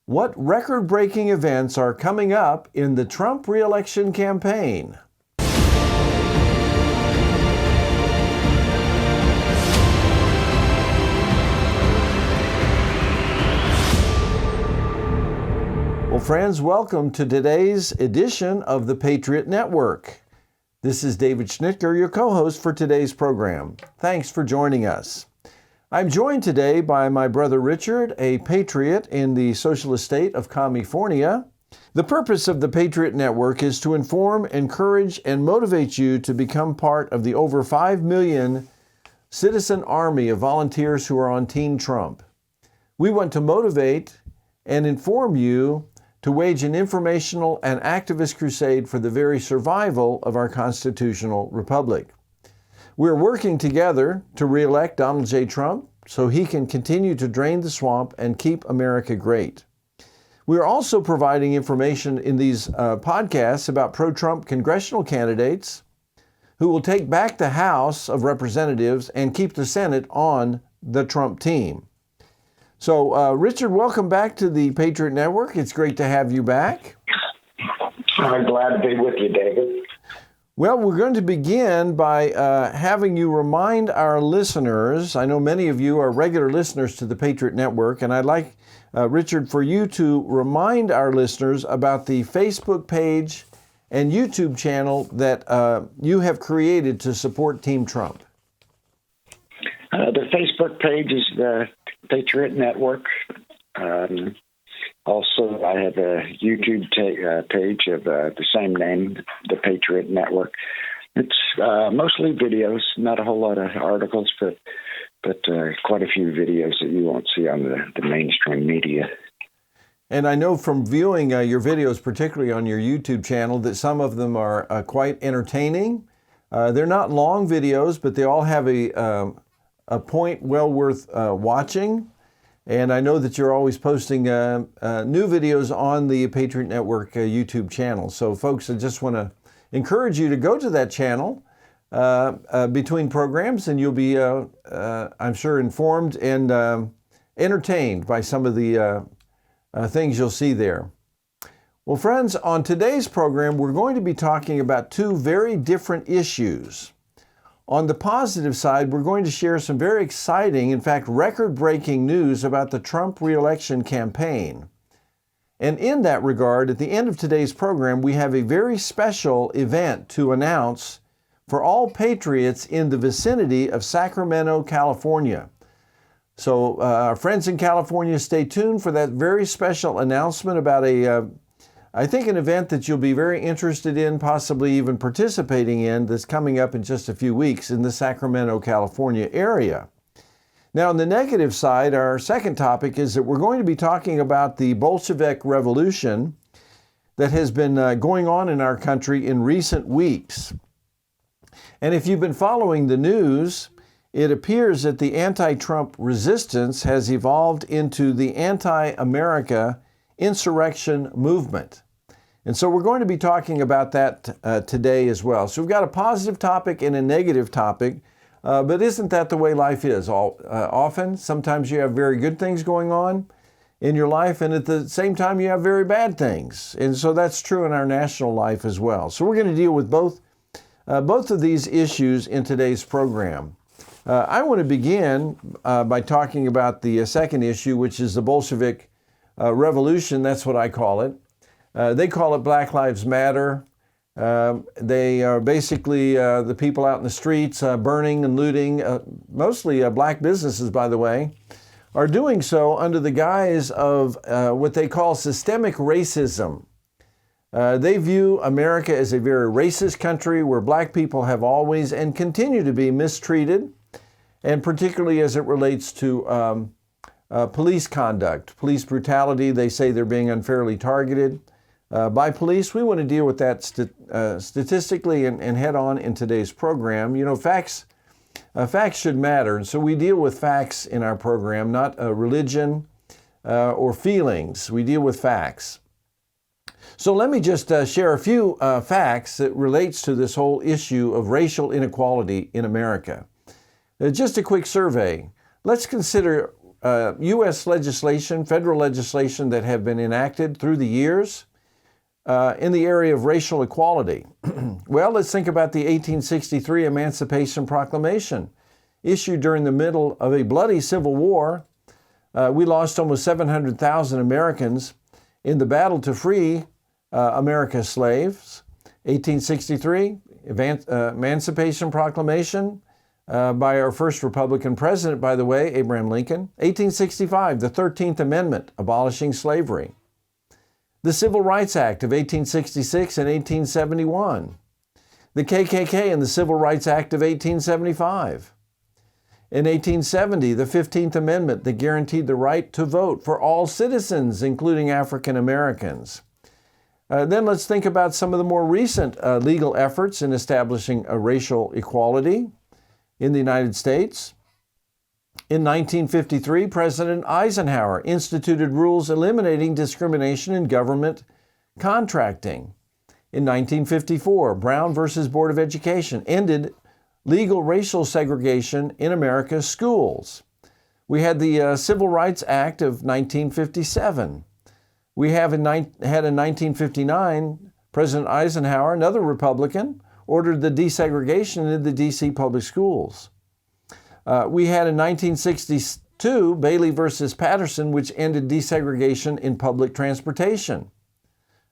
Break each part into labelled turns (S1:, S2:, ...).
S1: What record-breaking events are coming up in the Trump re-election campaign? Well, friends, welcome to today's edition of the Patriot Network. This is David Schnitker, your co-host for today's program. Thanks for joining us. I'm joined today by my brother Richard, a patriot in the socialist state of California. The purpose of the Patriot Network is to inform, encourage, and motivate you to become part of the over 5 million citizen army of volunteers who are on Team Trump. We want to motivate and inform you to wage an informational and activist crusade for the very survival of our constitutional republic. We're working together to re-elect Donald J. Trump so he can continue to drain the swamp and keep America great. We're also providing information in these podcasts about pro-Trump congressional candidates who will take back the House of Representatives and keep the Senate on the Trump team. So, Richard, welcome back to the Patriot Network. It's great to have you back.
S2: I'm glad to be with you, David.
S1: Well, we're going to begin by having you remind our listeners. I know many of you are regular listeners to the Patriot Network, and I'd like, Richard, for you to remind our listeners about the Facebook page and YouTube channel that you have created to support Team Trump.
S2: The Facebook page is the Patriot Network. Also, I have a YouTube page of the same name, the Patriot Network. It's mostly videos, not a whole lot of articles, but quite a few videos that you won't see on the mainstream media.
S1: And I know from viewing your videos, particularly on your YouTube channel, that some of them are quite entertaining. They're not long videos, but they all have a point well worth watching. And I know that you're always posting new videos on the Patriot Network YouTube channel. So folks, I just want to encourage you to go to that channel between programs, and you'll be, I'm sure, informed and entertained by some of the things you'll see there. Well, friends, on today's program, we're going to be talking about two very different issues. On the positive side, we're going to share some very exciting, in fact, record-breaking news about the Trump re-election campaign. And in that regard, at the end of today's program, we have a very special event to announce for all patriots in the vicinity of Sacramento, California. So our friends in California, stay tuned for that very special announcement about I think an event that you'll be very interested in, possibly even participating in, that's coming up in just a few weeks in the Sacramento, California area. Now, on the negative side, our second topic is that we're going to be talking about the Bolshevik Revolution that has been going on in our country in recent weeks. And if you've been following the news, it appears that the anti-Trump resistance has evolved into the anti-America insurrection movement. And so we're going to be talking about that today as well. So we've got a positive topic and a negative topic, but isn't that the way life is? Often, sometimes you have very good things going on in your life, and at the same time you have very bad things. And so that's true in our national life as well. So we're going to deal with both of these issues in today's program. I want to begin by talking about the second issue, which is the Bolshevik Revolution. That's what I call it. They call it Black Lives Matter. They are basically the people out in the streets burning and looting, mostly black businesses, by the way, are doing so under the guise of what they call systemic racism. They view America as a very racist country where black people have always and continue to be mistreated, and particularly as it relates to police conduct, police brutality. They say they're being unfairly targeted by police. We want to deal with that statistically and head on in today's program. You know, facts should matter, and so we deal with facts in our program, not religion or feelings. We deal with facts. So let me just share a few facts that relates to this whole issue of racial inequality in America. Just a quick survey. Let's consider U.S. legislation, federal legislation that have been enacted through the years in the area of racial equality? Well, let's think about the 1863 Emancipation Proclamation, issued during the middle of a bloody civil war. We lost almost 700,000 Americans in the battle to free America's slaves. 1863, Emancipation Proclamation by our first Republican president, by the way, Abraham Lincoln. 1865, the 13th Amendment, abolishing slavery. The Civil Rights Act of 1866 and 1871. The KKK and the Civil Rights Act of 1875. In 1870, the 15th Amendment that guaranteed the right to vote for all citizens, including African Americans. Then let's think about some of the more recent legal efforts in establishing a racial equality in the United States. In 1953, President Eisenhower instituted rules eliminating discrimination in government contracting. In 1954, Brown versus Board of Education ended legal racial segregation in America's schools. We had the Civil Rights Act of 1957. We had in 1959, President Eisenhower, another Republican, ordered the desegregation in the D.C. public schools. We had in 1962, Bailey versus Patterson, which ended desegregation in public transportation.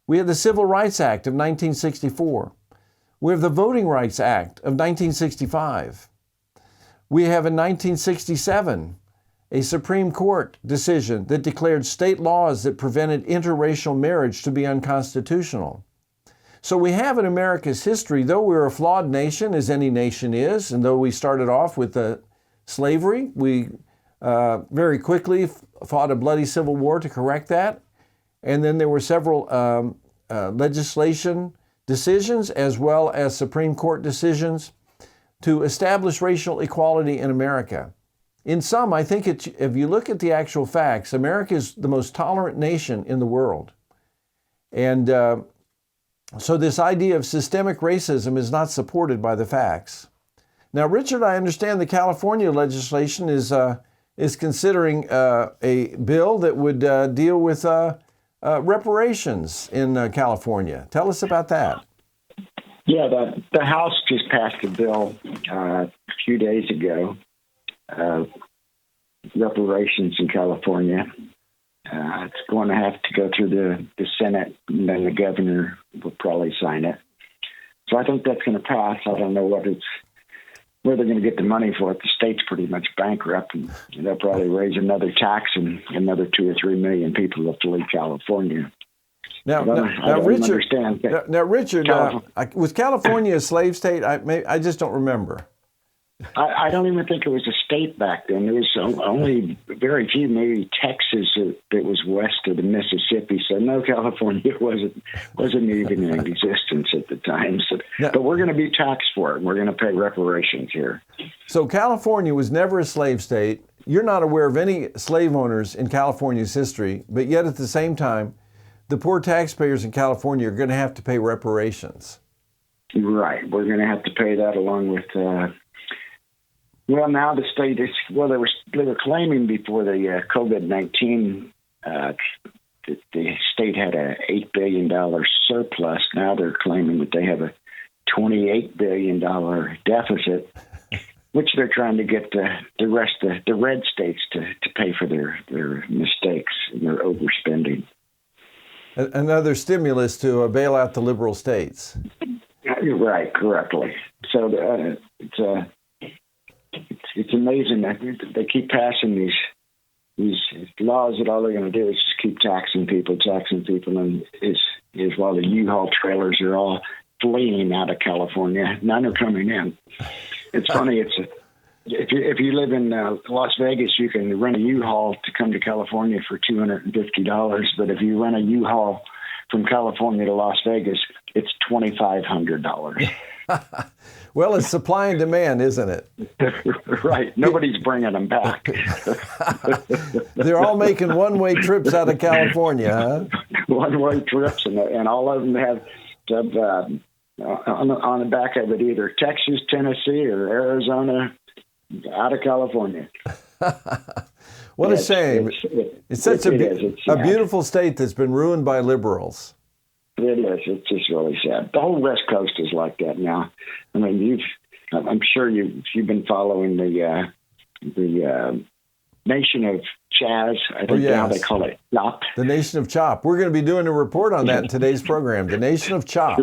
S1: We had the Civil Rights Act of 1964. We have the Voting Rights Act of 1965. We have in 1967 a Supreme Court decision that declared state laws that prevented interracial marriage to be unconstitutional. So we have in America's history, though we're a flawed nation, as any nation is, and though we started off with slavery, we very quickly fought a bloody civil war to correct that. And then there were several legislation decisions as well as Supreme Court decisions to establish racial equality in America. In sum, I think if you look at the actual facts, America is the most tolerant nation in the world. And so this idea of systemic racism is not supported by the facts. Now, Richard, I understand the California legislation is considering a bill that would deal with reparations in California. Tell us about that.
S2: Yeah, the House just passed a bill a few days ago, reparations in California. It's going to have to go through the Senate, and then the governor will probably sign it. So I think that's going to pass. I don't know where they're going to get the money for it. The state's pretty much bankrupt, and they'll probably raise another tax, and another 2 or 3 million people have to leave California.
S1: Now, Richard, was California a slave state? I just don't remember.
S2: I don't even think it was a state back then. There was only very few, maybe Texas that was west of the Mississippi. So no, California wasn't even in existence at the time. So, but we're going to be taxed for it. We're going to pay reparations here.
S1: So California was never a slave state. You're not aware of any slave owners in California's history, but yet at the same time, the poor taxpayers in California are going to have to pay reparations. Right.
S2: We're going to have to pay that along with... Well, now the state is, they were claiming before the COVID-19, the state had a $8 billion surplus. Now they're claiming that they have a $28 billion deficit, which they're trying to get the rest of the red states to pay for their mistakes and their overspending.
S1: Another stimulus to bail out the liberal states.
S2: Right, correctly. So it's amazing that they keep passing these laws that all they're going to do is just keep taxing people, and is while the U-Haul trailers are all fleeing out of California. None are coming in. It's funny. If you live in Las Vegas, you can rent a U-Haul to come to California for $250, but if you rent a U-Haul from California to Las Vegas, it's $2,500.
S1: Well, it's supply and demand, isn't it?
S2: Right. Nobody's bringing them back.
S1: They're all making one-way trips out of California, huh?
S2: One-way trips, and all of them have on the back of it either Texas, Tennessee, or Arizona, out of California.
S1: What a shame. It's such a beautiful state that's been ruined by liberals.
S2: It is. It's just really sad. The whole West Coast is like that now. I mean, I'm sure you've been following the nation of Chaz. I think now they call it CHOP.
S1: The nation of CHOP. We're going to be doing a report on that in today's program. The nation of CHOP.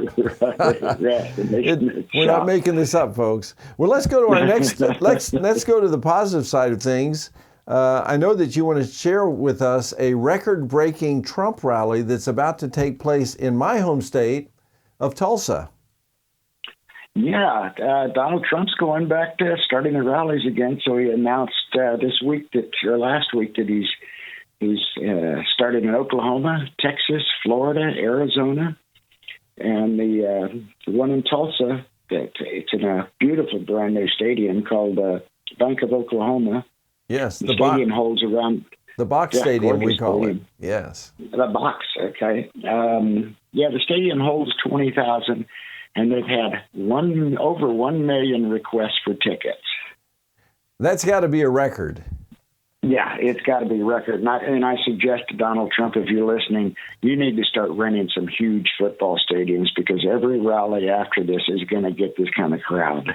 S1: We're not making this up, folks. Well, let's go to our next. let's go to the positive side of things. I know that you want to share with us a record-breaking Trump rally that's about to take place in my home state of Tulsa.
S2: Yeah, Donald Trump's going back to starting the rallies again. So he announced last week that he's started in Oklahoma, Texas, Florida, Arizona, and the one in Tulsa. It's in a beautiful brand new stadium called Bank of Oklahoma.
S1: Yes,
S2: the stadium holds around
S1: the box stadium. We call it. Yes,
S2: the box. Okay. The stadium holds 20,000. And they've had over 1 million requests for tickets.
S1: That's got to be a record.
S2: Yeah, it's got to be a record. And I suggest to Donald Trump, if you're listening, you need to start renting some huge football stadiums because every rally after this is going to get this kind of crowd.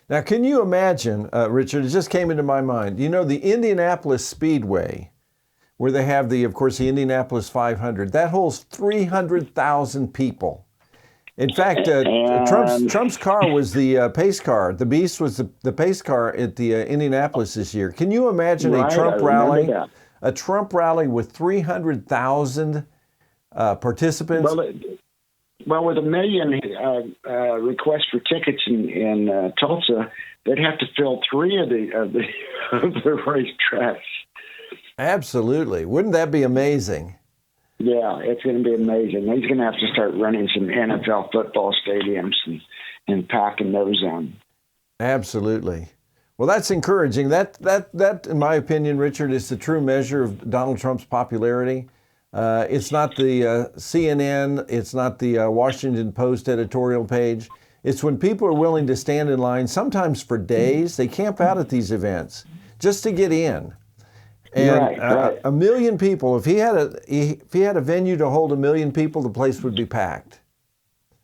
S1: Now, can you imagine, Richard, it just came into my mind, you know, the Indianapolis Speedway, where they have of course, the Indianapolis 500, that holds 300,000 people. In fact, Trump's car was the pace car. The Beast was the pace car at the Indianapolis this year. Can you imagine a Trump rally? A Trump rally with 300,000 participants?
S2: Well, with 1 million requests for tickets in Tulsa, they'd have to fill 3 of the racetracks.
S1: Absolutely. Wouldn't that be amazing?
S2: Yeah, it's going to be amazing. He's going to have to start running some NFL football stadiums and packing those in.
S1: Absolutely. Well, that's encouraging. That, in my opinion, Richard, is the true measure of Donald Trump's popularity. It's not the CNN. It's not the Washington Post editorial page. It's when people are willing to stand in line, sometimes for days. They camp out at these events just to get in. And right. 1 million people. If he had a venue to hold 1 million people, the place would be packed.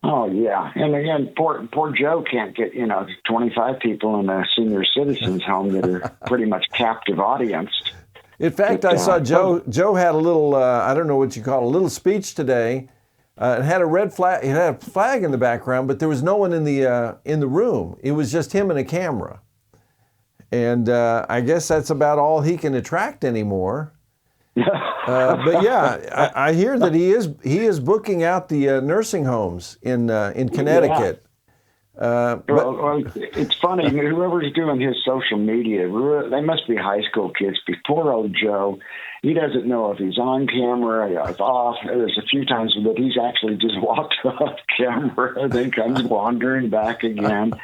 S2: Oh yeah, and again, poor Joe can't get 25 people in a senior citizens home that are pretty much captive audience.
S1: In fact, I saw Joe had a little I don't know what you call it, a little speech today. It had a red flag. It had a flag in the background, but there was no one in the room. It was just him and a camera. And I guess that's about all he can attract anymore. But yeah, I hear that he is booking out the nursing homes in Connecticut.
S2: Well, it's funny. Whoever's doing his social media, they must be high school kids. Poor old Joe, he doesn't know if he's on camera, if off. There's a few times that he's actually just walked off camera, then comes wandering back again.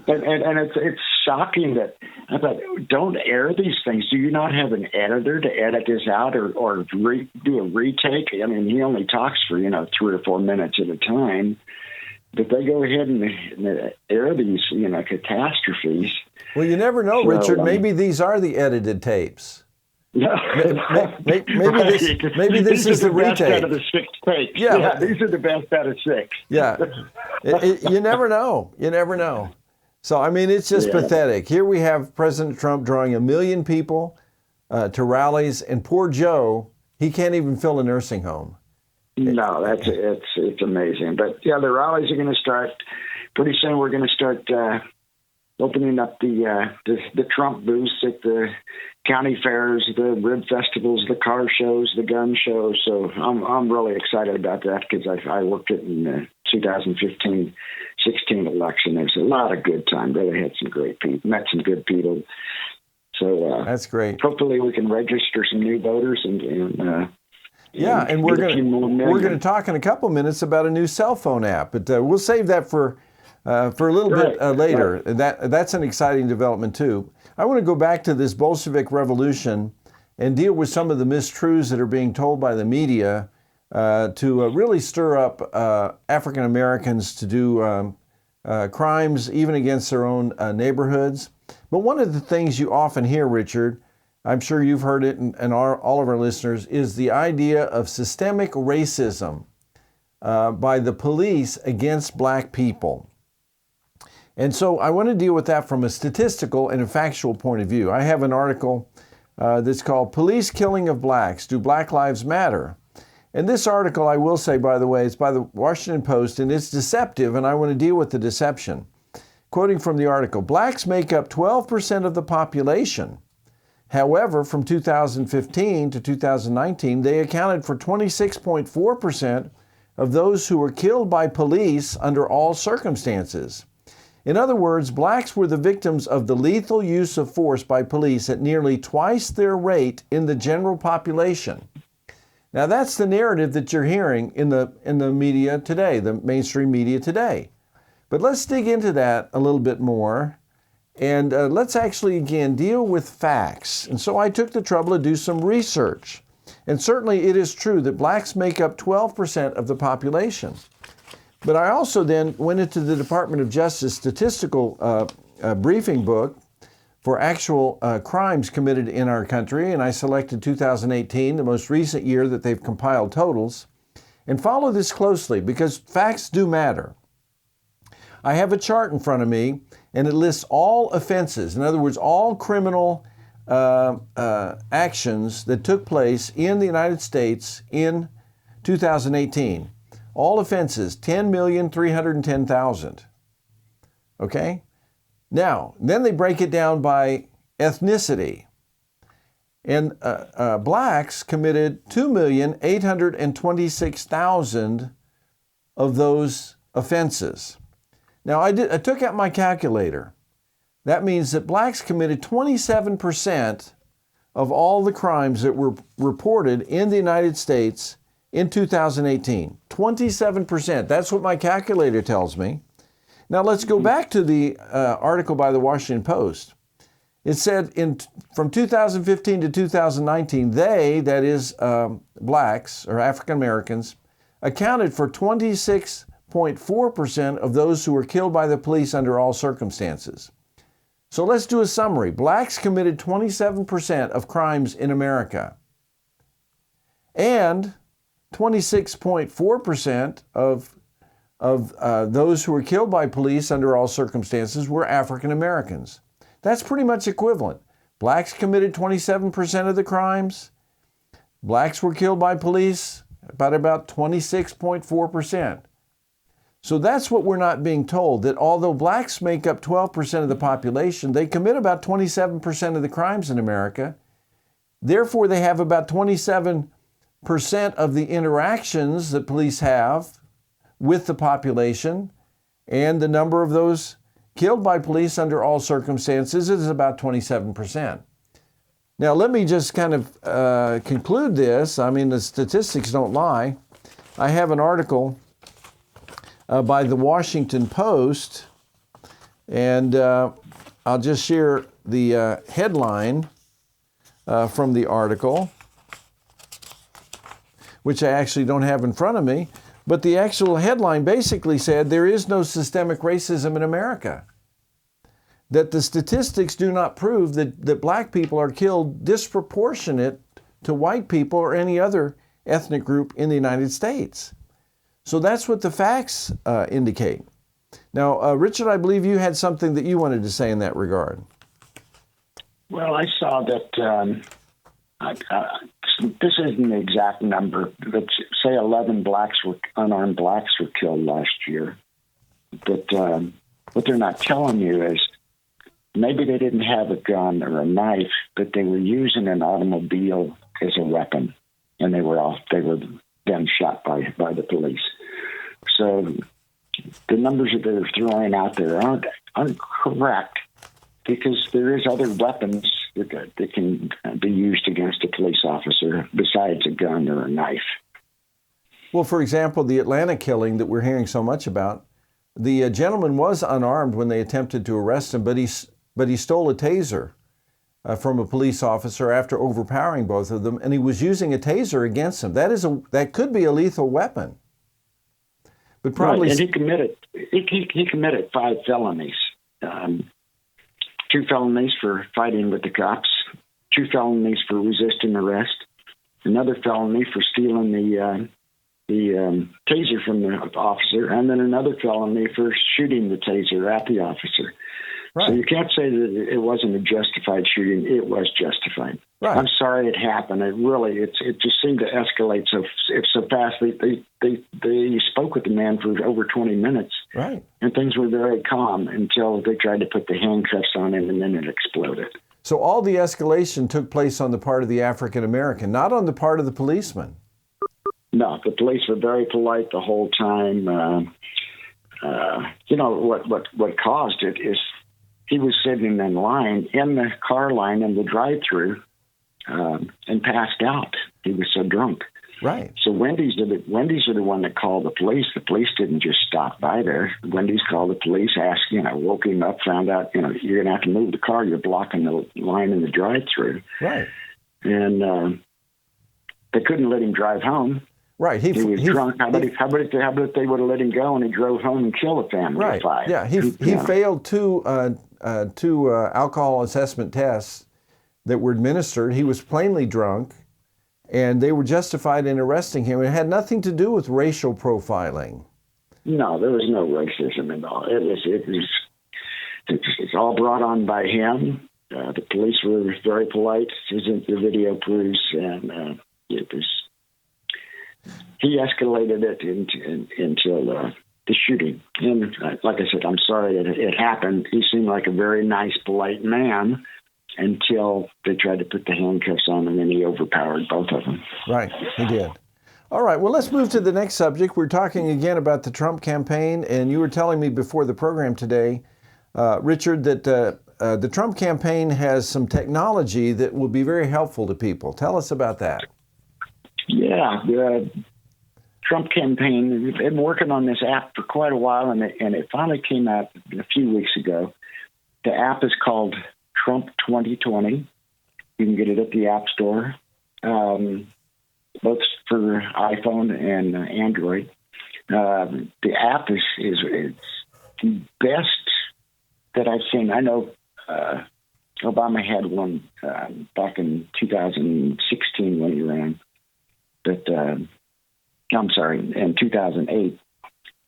S2: And it's shocking that I thought, don't air these things. Do you not have an editor to edit this out or do a retake? I mean, he only talks for 3 or 4 minutes at a time. But they go ahead and air these catastrophes.
S1: Well, you never know, Richard. Maybe these are the edited tapes.
S2: Yeah.
S1: Maybe this is the retake.
S2: Best out of the 6 tapes. Yeah, these are the best out of 6.
S1: Yeah. You never know. You never know. So, I mean, it's just pathetic. Here we have President Trump drawing 1 million people to rallies, and poor Joe, he can't even fill a nursing home.
S2: No, it's amazing. But yeah, the rallies are going to start pretty soon. We're going to start opening up the Trump booths at the county fairs, the rib festivals, the car shows, the gun shows. So I'm really excited about that because I worked it in the 2015-16 election. There was a lot of good time. Really had some great people, met some good people. So
S1: that's great.
S2: Hopefully we can register some new voters and
S1: we're going to talk in a couple minutes about a new cell phone app, but we'll save that for a little bit later. Right. That's an exciting development too. I want to go back to this Bolshevik revolution and deal with some of the mistruths that are being told by the media to really stir up African Americans to do crimes even against their own neighborhoods. But one of the things you often hear, Richard, I'm sure you've heard it, and all of our listeners, is the idea of systemic racism by the police against black people. And so I want to deal with that from a statistical and a factual point of view. I have an article that's called Police Killing of Blacks, Do Black Lives Matter? And this article, I will say, by the way, it's by the Washington Post, and it's deceptive, and I want to deal with the deception. Quoting from the article, blacks make up 12% of the population. However, from 2015 to 2019, they accounted for 26.4% of those who were killed by police under all circumstances. In other words, blacks were the victims of the lethal use of force by police at nearly twice their rate in the general population. Now, that's the narrative that you're hearing in the media today, the mainstream media today. But let's dig into that a little bit more, and let's actually, again, deal with facts. And so I took the trouble to do some research. And certainly it is true that blacks make up 12% of the population. But I also then went into the Department of Justice statistical briefing book for actual crimes committed in our country, and I selected 2018, the most recent year that they've compiled totals. And follow this closely because facts do matter. I have a chart in front of me, and it lists all offenses, in other words, all criminal actions that took place in the United States in 2018. All offenses, 10,310,000. Okay? Now, then they break it down by ethnicity. And blacks committed 2,826,000 of those offenses. Now, I took out my calculator. That means that blacks committed 27% of all the crimes that were reported in the United States in 2018. 27%. That's what my calculator tells me. Now, let's go back to the article by the Washington Post. It said from 2015 to 2019, they, that is blacks or African Americans, accounted for 26.4% of those who were killed by the police under all circumstances. So let's do a summary. Blacks committed 27% of crimes in America, and 26.4% of those who were killed by police under all circumstances were African Americans. That's pretty much equivalent. Blacks committed 27% of the crimes. Blacks were killed by police about 26.4%. So that's what we're not being told, that although blacks make up 12% of the population, they commit about 27% of the crimes in America. Therefore, they have about 27% of the interactions that police have with the population, and the number of those killed by police under all circumstances is about 27%. Now, let me just kind of conclude this. I mean, the statistics don't lie. I have an article by the Washington Post, and I'll just share the headline from the article, which I actually don't have in front of me, but the actual headline basically said there is no systemic racism in America, that the statistics do not prove that black people are killed disproportionate to white people or any other ethnic group in the United States. So that's what the facts indicate. Now, Richard, I believe you had something that you wanted to say in that regard.
S2: Well, I saw that this isn't the exact number, but say 11 unarmed blacks were killed last year. But what they're not telling you is maybe they didn't have a gun or a knife, but they were using an automobile as a weapon, and they were then shot by the police. So the numbers that they're throwing out there aren't correct, because there is other weapons that can be used against a police officer besides a gun or a knife.
S1: Well, for example, the Atlanta killing that we're hearing so much about, the gentleman was unarmed when they attempted to arrest him, but he stole a taser from a police officer after overpowering both of them, and he was using a taser against them. That could be a lethal weapon. But probably,
S2: right. And he committed 5 felonies. 2 felonies for fighting with the cops, 2 felonies for resisting arrest, another felony for stealing the taser from the officer, and then another felony for shooting the taser at the officer.
S1: Right.
S2: So you can't say that it wasn't a justified shooting. It was justified.
S1: Right.
S2: I'm sorry it happened. It just seemed to escalate so fast. They spoke with the man for over 20 minutes.
S1: Right.
S2: And things were very calm until they tried to put the handcuffs on him, and then it exploded.
S1: So all the escalation took place on the part of the African American, not on the part of the policeman.
S2: No, the police were very polite the whole time. What caused it is he was sitting in line, in the car line in the drive-through, and passed out. He was so drunk.
S1: Right.
S2: So Wendy's are the one that called the police. The police didn't just stop by there. Wendy's called the police, asked, woke him up, found out, you're going to have to move the car. You're blocking the line in the drive-through.
S1: Right.
S2: And they couldn't let him drive home.
S1: Right.
S2: He was drunk. How about if they would have let him go and he drove home and killed a family of 5?
S1: Yeah. He failed two alcohol assessment tests that were administered. He was plainly drunk, and they were justified in arresting him. It had nothing to do with racial profiling.
S2: No, there was no racism at all. It's all brought on by him. The police were very polite, as the video proves, and he escalated it until the shooting. And like I said, I'm sorry that it happened. He seemed like a very nice, polite man until they tried to put the handcuffs on him, and he overpowered both of them.
S1: Right, he did. All right, well, let's move to the next subject. We're talking again about the Trump campaign, and you were telling me before the program today, Richard, that the Trump campaign has some technology that will be very helpful to people. Tell us about that.
S2: Yeah, the Trump campaign, we've been working on this app for quite a while, and it finally came out a few weeks ago. The app is called Trump 2020. You can get it at the App Store, both for iPhone and Android. The app is the best that I've seen. I know Obama had one back in 2016 when he ran. But I'm sorry, in 2008.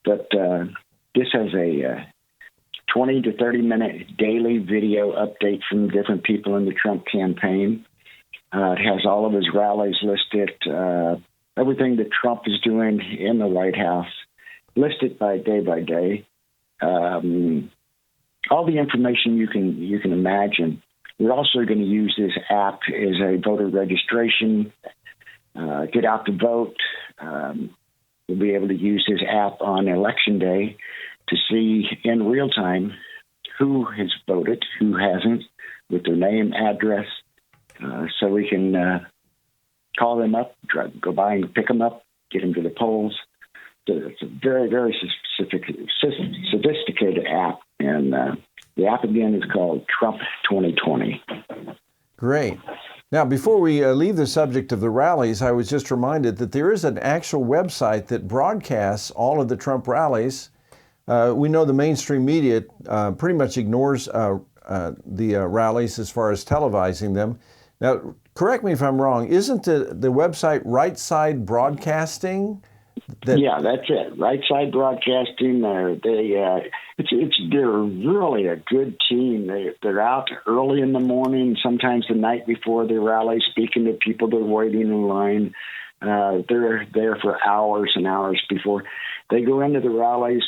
S2: But this has a 20 to 30 minute daily video update from different people in the Trump campaign. It has all of his rallies listed, everything that Trump is doing in the White House, listed by day. All the information you can imagine. We're also going to use this app as a voter registration. Get out to vote. We'll be able to use this app on Election Day to see in real time who has voted, who hasn't, with their name, address, so we can call them up, go by and pick them up, get them to the polls. So it's a very, very sophisticated app, and the app again is called Trump 2020.
S1: Great. Now, before we leave the subject of the rallies, I was just reminded that there is an actual website that broadcasts all of the Trump rallies. We know the mainstream media pretty much ignores the rallies as far as televising them. Now, correct me if I'm wrong, isn't the website Right Side Broadcasting?
S2: Yeah, that's it. Right Side Broadcasting. They're really a good team. They're out early in the morning, sometimes the night before the rally, speaking to people that are waiting in line. They're there for hours and hours before they go into the rallies.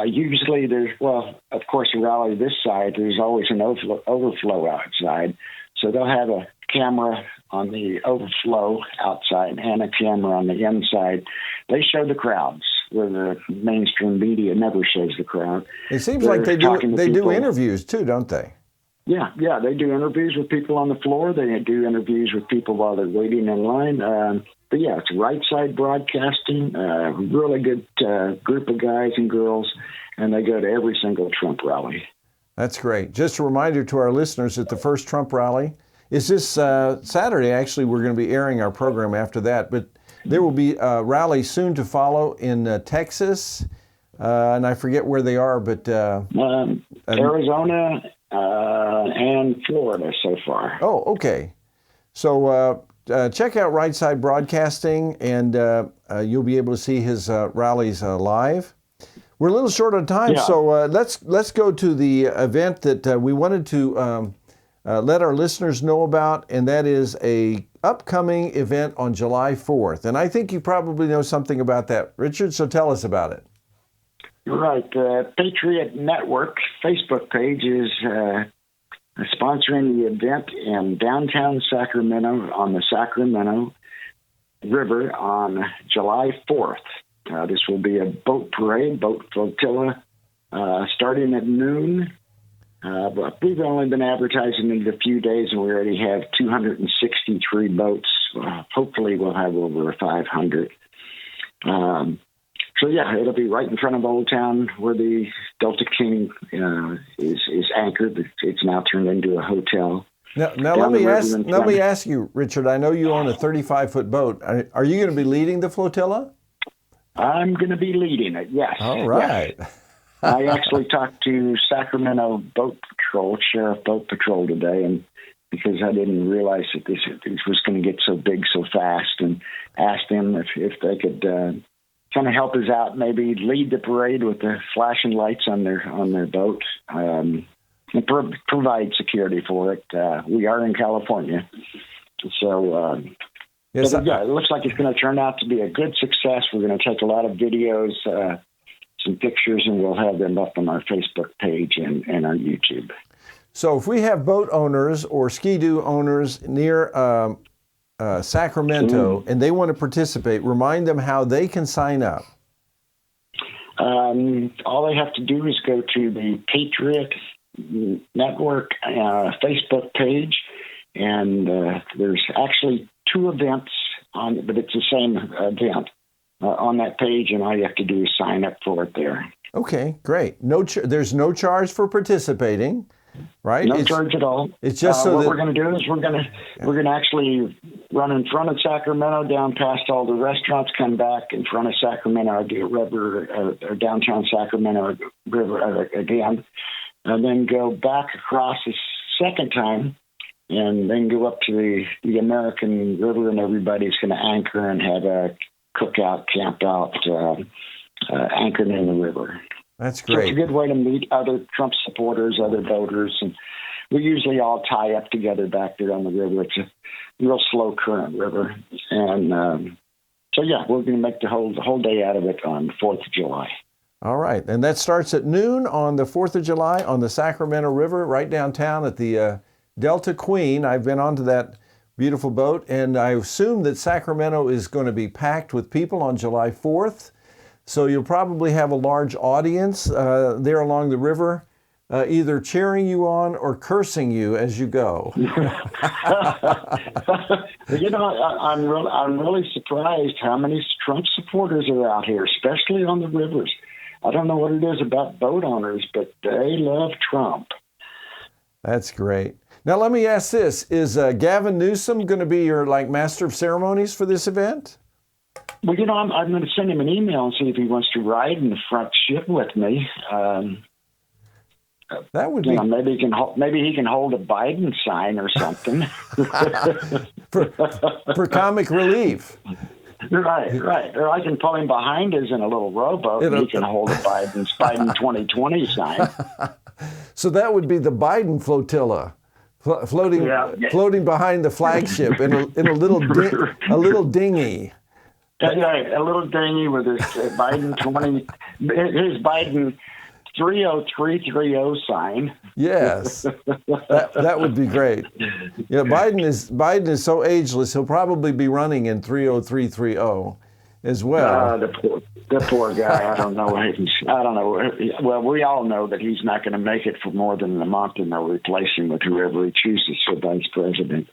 S2: Usually of course, a rally this side, there's always an overflow outside. So they'll have a camera on the overflow outside and a camera on the inside. They show the crowds where the mainstream media never shows the crowd.
S1: It seems like they do interviews too, don't they?
S2: Yeah, they do interviews with people on the floor. They do interviews with people while they're waiting in line. But yeah, it's Right Side Broadcasting, really good group of guys and girls, and they go to every single Trump rally. That's
S1: great. Just a reminder to our listeners that the first Trump rally is this Saturday. Actually, we're going to be airing our program after that, but there will be a rally soon to follow in Texas, and I forget where they are, but
S2: Arizona, and Florida so far.
S1: Oh, okay. So check out Right Side Broadcasting, and you'll be able to see his rallies live. We're a little short on time, so let's go to the event that we wanted to let our listeners know about, and that is a upcoming event on July 4th. And I think you probably know something about that, Richard, so tell us about it.
S2: Right. The Patriot Network Facebook page is sponsoring the event in downtown Sacramento on the Sacramento River on July 4th. This will be a boat parade, boat flotilla, starting at noon. But we've only been advertising it a few days, and we already have 263 boats. Hopefully we'll have over 500. So, yeah, it'll be right in front of Old Town where the Delta King is anchored. It's now turned into a hotel.
S1: Now let me ask you, Richard, I know you own a 35-foot boat. Are you going to be leading the flotilla?
S2: I'm going to be leading it, yes.
S1: All right.
S2: Yes. I actually talked to Sacramento Boat Patrol, Sheriff Boat Patrol today, and because I didn't realize that this was going to get so big so fast, and asked them if they could kind of help us out, maybe lead the parade with the flashing lights on their boat, and provide security for it. We are in California, so
S1: yes,
S2: it looks like it's going to turn out to be a good success. We're going to take a lot of videos, some pictures, and we'll have them up on our Facebook page and our YouTube.
S1: So if we have boat owners or ski-doo owners near Sacramento and they want to participate, remind them how they can sign up.
S2: All they have to do is go to the Patriot Network Facebook page, and there's actually two events on, but it's the same event on that page, and all you have to do is sign up for it there.
S1: Okay, great. There's no charge for participating, right?
S2: No charge at all.
S1: It's just
S2: what we're going to do is we're going to actually run in front of Sacramento, down past all the restaurants, come back in front of Sacramento River, or downtown Sacramento River again, and then go back across the second time, and then go up to the American River, and everybody's going to anchor and have a cookout, camp out, anchored in the river.
S1: That's great.
S2: So it's a good way to meet other Trump supporters, other voters, and we usually all tie up together back there on the river. It's a real slow current river, and so yeah, we're going to make the whole day out of it on the 4th of July.
S1: All right, and that starts at noon on the 4th of July on the Sacramento River, right downtown at the Delta Queen. I've been onto that beautiful boat, and I assume that Sacramento is going to be packed with people on July 4th. So you'll probably have a large audience there along the river, either cheering you on or cursing you as you go. I'm really surprised how many Trump supporters are out here, especially on the rivers. I don't know what it is about boat owners, but they love Trump. That's great. Now let me ask this: is Gavin Newsom going to be your master of ceremonies for this event?
S2: Well, I'm going to send him an email and see if he wants to ride in the front ship with me.
S1: That would be
S2: maybe he can hold a Biden sign or something
S1: for comic relief.
S2: Right. Or I can pull him behind us in a little rowboat, and he can hold a Biden 2020 sign.
S1: So that would be the Biden flotilla, floating behind the flagship in a little dinghy.
S2: Right, a little dinghy with his Biden 30330 sign.
S1: Yes, that would be great. Yeah, Biden is so ageless. He'll probably be running in 30330 as well.
S2: The poor guy. I don't know. Well, we all know that he's not going to make it for more than a month, and they'll replace him with whoever he chooses for vice president.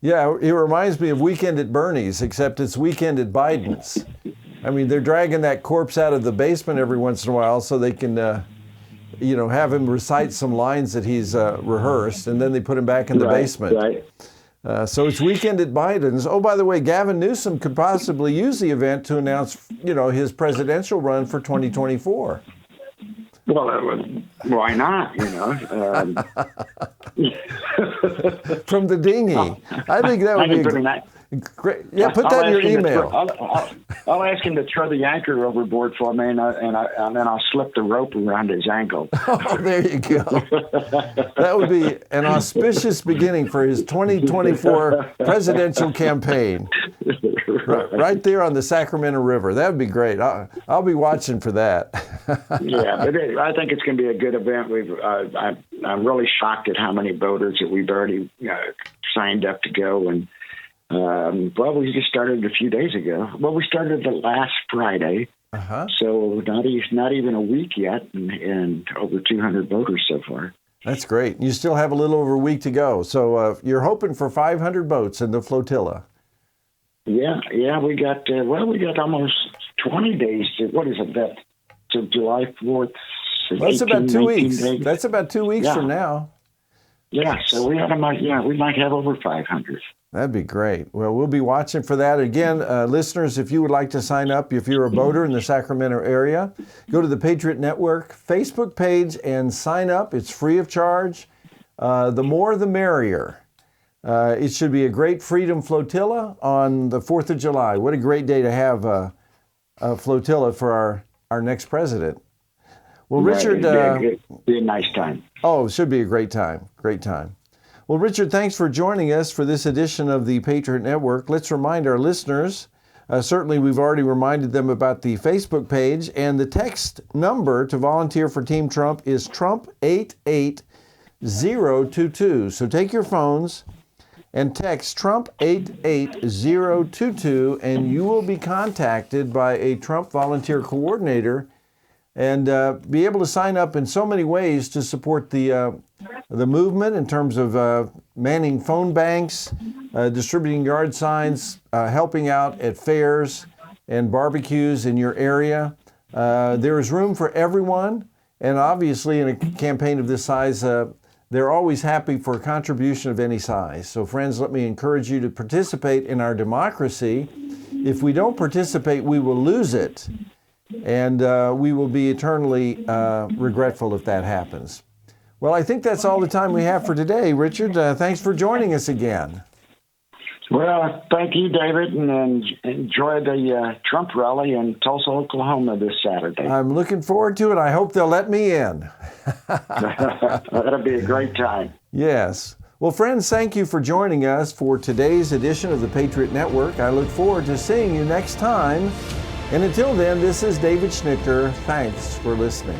S1: Yeah, it reminds me of Weekend at Bernie's, except it's Weekend at Biden's. I mean, they're dragging that corpse out of the basement every once in a while so they can, have him recite some lines that he's rehearsed, and then they put him back in the basement.
S2: Right.
S1: So it's Weekend at Biden's. Oh, by the way, Gavin Newsom could possibly use the event to announce, his presidential run for 2024.
S2: Well, why not?
S1: From the dinghy. I think that would be great. Yeah, put that in your email.
S2: I'll ask him to throw the anchor overboard for me, and then I'll slip the rope around his ankle.
S1: Oh, there you go. That would be an auspicious beginning for his 2024 presidential campaign. Right there on the Sacramento River. That would be great. I'll be watching for that.
S2: Yeah, but I think it's going to be a good event. I'm really shocked at how many voters that we've already signed up to go. And well, we just started a few days ago. Well, we started the last Friday, so not even a week yet, and over 200 voters so far.
S1: That's great. You still have a little over a week to go. So you're hoping for 500 boats in the flotilla.
S2: Yeah, we got almost 20 days. What is it? That to July 4th.
S1: That's about 2 weeks.
S2: Days.
S1: That's about 2 weeks from now.
S2: Yeah, so we might have over 500.
S1: That'd be great. Well, we'll be watching for that. Again, listeners, if you would like to sign up, if you're a boater in the Sacramento area, go to the Patriot Network Facebook page and sign up. It's free of charge. The more, the merrier. It should be a great freedom flotilla on the 4th of July. What a great day to have a flotilla for our next president. Well, Richard...
S2: It'd be a nice time.
S1: Oh, it should be a great time. Great time. Well, Richard, thanks for joining us for this edition of the Patriot Network. Let's remind our listeners, certainly we've already reminded them about the Facebook page, and the text number to volunteer for Team Trump is Trump 88022. So take your phones and text Trump 88022, and you will be contacted by a Trump volunteer coordinator and be able to sign up in so many ways to support the movement in terms of manning phone banks, distributing yard signs, helping out at fairs and barbecues in your area. There is room for everyone, and obviously in a campaign of this size, they're always happy for a contribution of any size. So friends, let me encourage you to participate in our democracy. If we don't participate, we will lose it. And we will be eternally regretful if that happens. Well, I think that's all the time we have for today. Richard, thanks for joining us again.
S2: Well, thank you, David, and enjoy the Trump rally in Tulsa, Oklahoma this Saturday.
S1: I'm looking forward to it. I hope they'll let me in.
S2: That'll be a great time.
S1: Yes. Well, friends, thank you for joining us for today's edition of the Patriot Network. I look forward to seeing you next time. And until then, this is David Schnicker. Thanks for listening.